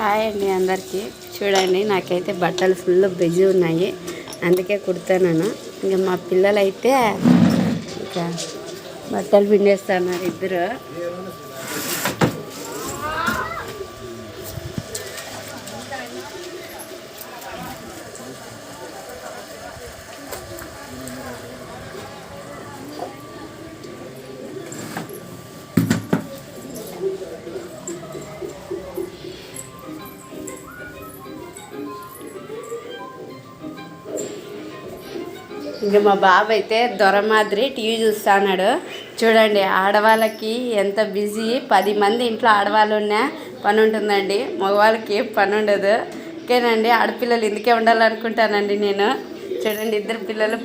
Hi అండి అందరికీ. చూడండి, నాకైతే బట్టలు ఫుల్ బిజీ ఉన్నాయి, అందుకే కుడతాను. ఇంకా మా పిల్లలైతే ఇంకా బట్టలు పిండేస్తున్నారు ఇద్దరు. ఇంకా మా బాబు అయితే దొర మాదిరి టీవీ చూస్తున్నాడు. చూడండి, ఆడవాళ్ళకి ఎంత బిజీ. 10 మంది ఇంట్లో ఆడవాళ్ళు ఉన్నా పని ఉంటుందండి, మగవాళ్ళకి ఏం పని ఉండదు. ఓకేనండి, ఆడపిల్లలు ఇందుకే ఉండాలనుకుంటానండి నేను. చూడండి, 2 పిల్లలు